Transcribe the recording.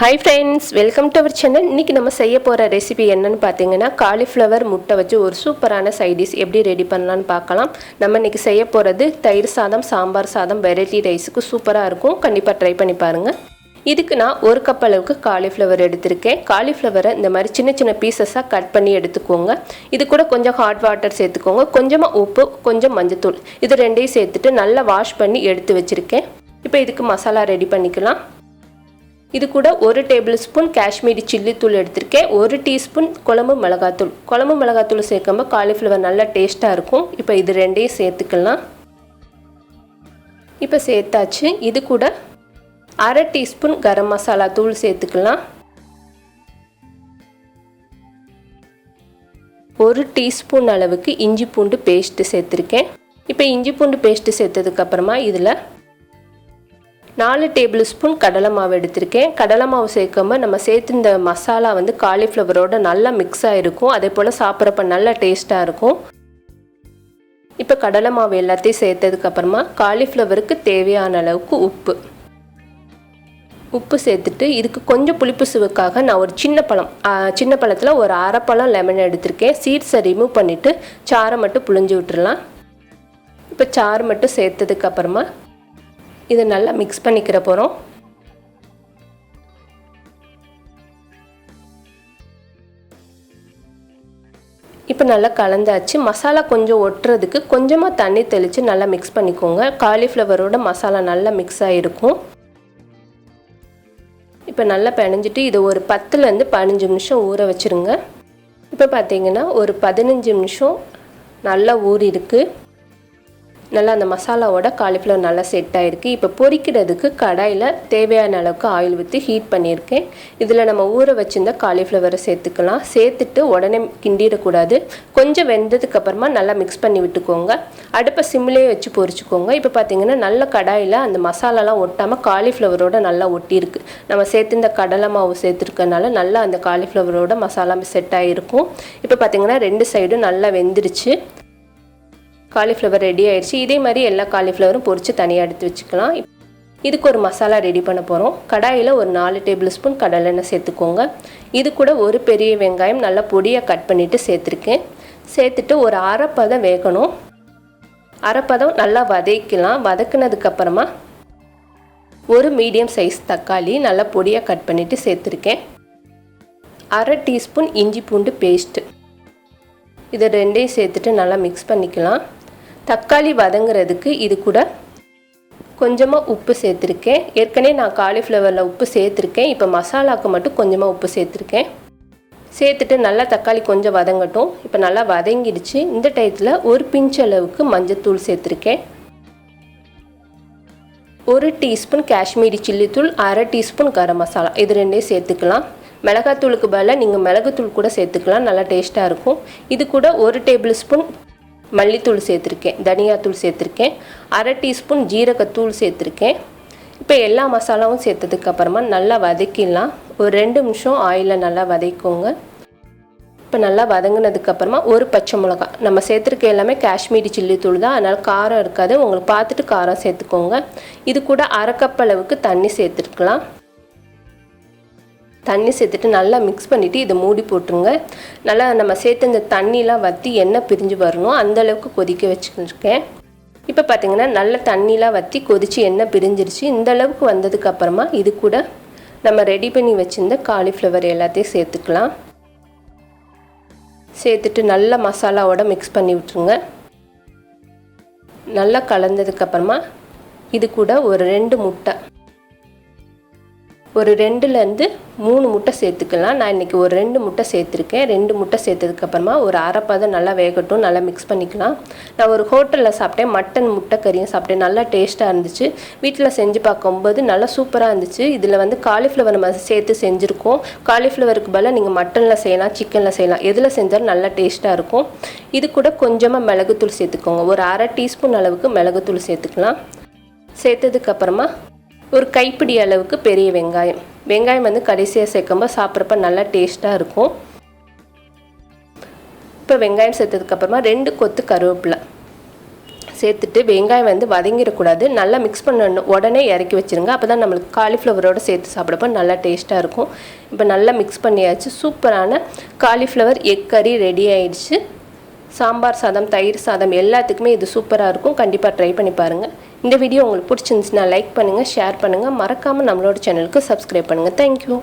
Hi friends, welcome to our channel. இன்னைக்கு நம்ம செய்ய போற ரெசிபி என்னன்னு பாத்தீங்கன்னா காலிஃப்ளவர் முட்டை வச்சு ஒரு சூப்பரான சைட் டிஷ் எப்படி ரெடி பண்ணலாம்னு பார்க்கலாம். நம்ம இன்னைக்கு செய்ய போறது தயிர் சாதம், சாம்பார் சாதம், வெரைட்டி ரைஸ்க்கு சூப்பரா இருக்கும். கண்டிப்பா ட்ரை பண்ணி பாருங்க. இதுக்கு நான் 1 கப் அளவுக்கு காலிஃப்ளவர் எடுத்துர்க்கேன். காலிஃப்ளவரை இந்த மாதிரி சின்ன சின்ன பீசஸா கட் பண்ணி எடுத்துக்கோங்க. இது கூட கொஞ்சம் ஹாட் வாட்டர் சேர்த்துக்கோங்க. கொஞ்சமா உப்பு, கொஞ்சம் மஞ்சள். இது ரெண்டையும் சேர்த்துட்டு நல்லா வாஷ் பண்ணி எடுத்து வச்சிருக்கேன். இப்போ இதுக்கு மசாலா ரெடி பண்ணிக்கலாம். இது கூட 1 டேபிள் ஸ்பூன் காஷ்மீரி சில்லி தூள் எடுத்துர்க்கேன். 1 டீஸ்பூன் குழம்பு மிளகாத்தூள். குழம்பு மிளகாத்தூள் சேர்க்கும்போது காலிஃப்ளவர் நல்லா டேஸ்ட்டாக இருக்கும். இப்போ இது ரெண்டையும் சேர்த்துக்கலாம். இப்போ சேர்த்தாச்சு. இது கூட 1/2 டீஸ்பூன் கரம் மசாலா தூள் சேர்த்துக்கலாம். 1 டீஸ்பூன் அளவுக்கு இஞ்சி பூண்டு பேஸ்ட்டு சேர்த்துருக்கேன். இப்போ இஞ்சி பூண்டு பேஸ்ட்டு சேர்த்ததுக்கப்புறமா இதில் 4 டேபிள் ஸ்பூன் கடலை மாவு எடுத்திருக்கேன். கடலை மாவு சேர்க்கும்போது நம்ம சேர்த்து இந்த மசாலா வந்து காலிஃப்ளவரோட நல்லா மிக்ஸ் ஆகிருக்கும். அதே போல் சாப்பிட்றப்ப நல்லா டேஸ்ட்டாக இருக்கும். இப்போ கடலை மாவு எல்லாத்தையும் சேர்த்ததுக்கப்புறமா காலிஃப்ளவருக்கு தேவையான அளவுக்கு உப்பு சேர்த்துட்டு இதுக்கு கொஞ்சம் புளிப்பு சுவைக்காக நான் ஒரு சின்ன பழத்தில் ஒரு அரை பழம் லெமன் எடுத்திருக்கேன். சீட்ஸை ரிமூவ் பண்ணிவிட்டு சாறை மட்டும் புழிஞ்சு விட்டுறலாம். இப்போ சாறு மட்டும் சேர்த்ததுக்கப்புறமா இதை நல்லா மிக்ஸ் பண்ணிக்கிற போகிறோம். இப்போ நல்லா கலந்தாச்சு. மசாலா கொஞ்சம் ஒட்டுறதுக்கு கொஞ்சமாக தண்ணி தெளித்து நல்லா மிக்ஸ் பண்ணிக்கோங்க. காலிஃப்ளவரோட மசாலா நல்லா மிக்ஸ் ஆகிருக்கும். இப்போ நல்லா பிணைஞ்சிட்டு இதை ஒரு 10லேருந்து 15 நிமிஷம் ஊற வச்சுருங்க. இப்போ பார்த்தீங்கன்னா ஒரு 15 நிமிஷம் நல்லா ஊறி இருக்குது. நல்லா அந்த மசாலாவோட காலிஃப்ளவர் நல்லா செட் ஆகிருக்கு. இப்போ பொரிக்கிறதுக்கு கடாயில் தேவையான அளவுக்கு ஆயில் ஊற்றி ஹீட் பண்ணியிருக்கேன். இதில் நம்ம ஊற வச்சுருந்த காலிஃப்ளவரை சேர்த்துக்கலாம். சேர்த்துட்டு உடனே கிண்டிடக்கூடாது. கொஞ்சம் வெந்ததுக்கப்புறமா நல்லா மிக்ஸ் பண்ணி விட்டுக்கோங்க. அடுப்பை சிம்லேயே வச்சு பொரிச்சுக்கோங்க. இப்போ பார்த்தீங்கன்னா நல்ல கடாயில் அந்த மசாலாலாம் ஒட்டாமல் காலிஃப்ளவரோட நல்லா ஒட்டியிருக்கு. நம்ம சேர்த்து கடலை மாவு சேர்த்துருக்கனால நல்லா அந்த காலிஃப்ளவரோட மசாலா செட் ஆகிருக்கும். இப்போ பார்த்தீங்கன்னா 2 சைடும் நல்லா வெந்துருச்சு. காலிஃப்ளவர் ரெடி ஆயிடுச்சு. இதே மாதிரி எல்லா காலிஃப்ளவரும் பொரித்து தனியாக எடுத்து வச்சுக்கலாம். இதுக்கு ஒரு மசாலா ரெடி பண்ண போகிறோம். கடாயில் ஒரு 4 டேபிள் ஸ்பூன் கடலெண்ணெய் சேர்த்துக்கோங்க. இது கூட ஒரு பெரிய வெங்காயம் நல்லா பொடியாக கட் பண்ணிவிட்டு சேர்த்துருக்கேன். சேர்த்துட்டு ஒரு அரைப்பதம் வேகணும். அரைப்பதம் நல்லா வதக்கலாம். வதக்குனதுக்கப்புறமா ஒரு மீடியம் சைஸ் தக்காளி நல்லா பொடியாக கட் பண்ணிவிட்டு சேர்த்துருக்கேன். 1/2 டீஸ்பூன் இஞ்சி பூண்டு பேஸ்ட்டு. இதை ரெண்டையும் சேர்த்துட்டு நல்லா மிக்ஸ் பண்ணிக்கலாம். தக்காளி வதங்குறதுக்கு இது கூட கொஞ்சமாக உப்பு சேர்த்துருக்கேன். ஏற்கனவே நான் காலிஃப்ளவரில் உப்பு சேர்த்துருக்கேன். இப்போ மசாலாவுக்கு மட்டும் கொஞ்சமாக உப்பு சேர்த்துருக்கேன். சேர்த்துட்டு நல்லா தக்காளி கொஞ்சம் வதங்கட்டும். இப்போ நல்லா வதங்கிடுச்சு. இந்த டயத்தில் ஒரு பிஞ்ச் அளவுக்கு மஞ்சத்தூள் சேர்த்துருக்கேன். 1 டீஸ்பூன் காஷ்மீரி சில்லி தூள், 1/2 டீஸ்பூன் கரம் மசாலா. இது ரெண்டையும் சேர்த்துக்கலாம். மிளகாத்தூளுக்கு பதிலாக நீங்கள் மிளகுத்தூள் கூட சேர்த்துக்கலாம். நல்லா டேஸ்ட்டாக இருக்கும். இது கூட 1 டேபிள் ஸ்பூன் மல்லித்தூள் சேர்த்துருக்கேன். தனியாத்தூள் சேர்த்துருக்கேன். 1/2 டீஸ்பூன் ஜீரகத்தூள் சேர்த்துருக்கேன். இப்போ எல்லா மசாலாவும் சேர்த்ததுக்கப்புறமா நல்லா வதக்கிடலாம். ஒரு 2 நிமிஷம் ஆயிலில் நல்லா வதக்கிக்கோங்க. இப்போ நல்லா வதங்கினதுக்கப்புறமா ஒரு பச்சை மிளகா. நம்ம சேர்த்துருக்க எல்லாமே காஷ்மீரி சில்லி தூள் தான், அதனால் காரம் இருக்காது. உங்களுக்கு பார்த்துட்டு காரம் சேர்த்துக்கோங்க. இது கூட 1/2 கப் அளவுக்கு தண்ணி சேர்த்துருக்கலாம். தண்ணி சேர்த்துட்டு நல்லா மிக்ஸ் பண்ணிவிட்டு இதை மூடி போட்டுருங்க. நல்லா நம்ம சேர்த்து இந்த தண்ணிலாம் வற்றி எண்ணெய் பிரிஞ்சு வரணும், அந்தளவுக்கு கொதிக்க வச்சுருக்கேன். இப்போ பார்த்திங்கன்னா நல்ல தண்ணிலாம் வற்றி கொதித்து எண்ணெய் பிரிஞ்சிருச்சு. இந்த அளவுக்கு வந்ததுக்கப்புறமா இது கூட நம்ம ரெடி பண்ணி வச்சுருந்த காலிஃப்ளவர் எல்லாத்தையும் சேர்த்துக்கலாம். சேர்த்துட்டு நல்லா மசாலாவோட மிக்ஸ் பண்ணி விட்டுருங்க. நல்லா கலந்ததுக்கப்புறமா இது கூட ஒரு 2 முட்டை, ஒரு 2லேருந்து 3 முட்டை சேர்த்துக்கலாம். நான் இன்றைக்கி ஒரு 2 முட்டை சேர்த்துருக்கேன். 2 முட்டை சேர்த்ததுக்கப்புறமா ஒரு அரைப்பதம் நல்லா வேகட்டும். நல்லா மிக்ஸ் பண்ணிக்கலாம். நான் ஒரு ஹோட்டலில் சாப்பிட்டேன். மட்டன் முட்டை கறியும் சாப்பிட்டேன். நல்லா டேஸ்ட்டாக இருந்துச்சு. வீட்டில் செஞ்சு பார்க்கும்போது நல்லா சூப்பராக இருந்துச்சு. இதில் வந்து காலிஃப்ளவர் நம்ம சேர்த்து செஞ்சுருக்கோம். காலிஃப்ளவருக்கு பதிலாக நீங்கள் மட்டனில் செய்யலாம், சிக்கனில் செய்யலாம். எதில் செஞ்சாலும் நல்லா டேஸ்ட்டாக இருக்கும். இது கூட கொஞ்சமாக மிளகுத்தூள் சேர்த்துக்கோங்க. ஒரு 1/2 டீஸ்பூன் அளவுக்கு மிளகுத்தூள் சேர்த்துக்கலாம். சேர்த்ததுக்கப்புறமா ஒரு கைப்பிடி அளவுக்கு பெரிய வெங்காயம் வந்து கடைசியாக சேர்க்கும்போது சாப்பிட்றப்ப நல்லா டேஸ்ட்டாக இருக்கும். இப்போ வெங்காயம் சேர்த்ததுக்கப்புறமா 2 கொத்து கருவேப்பிலை சேர்த்துட்டு வெங்காயம் வந்து வதங்கிடக்கூடாது. நல்லா மிக்ஸ் பண்ண உடனே இறக்கி வச்சுருங்க. அப்போ தான் நம்மளுக்கு காலிஃப்ளவரோடு சேர்த்து சாப்பிடப்போ நல்லா டேஸ்ட்டாக இருக்கும். இப்போ நல்லா மிக்ஸ் பண்ணியாச்சு. சூப்பரான காலிஃப்ளவர் எக் கறி ரெடி ஆயிடுச்சு. சாம்பார் சாதம், தயிர் சாதம் எல்லாத்துக்குமே இது சூப்பராக இருக்கும். கண்டிப்பாக ட்ரை பண்ணி பாருங்கள். இந்த வீடியோ உங்களுக்கு பிடிச்சிருந்துச்சுன்னா லைக் பண்ணுங்கள், ஷேர் பண்ணுங்கள். மறக்காமல் நம்மளோட சேனலுக்கு சப்ஸ்கிரைப் பண்ணுங்கள். தேங்க்யூ.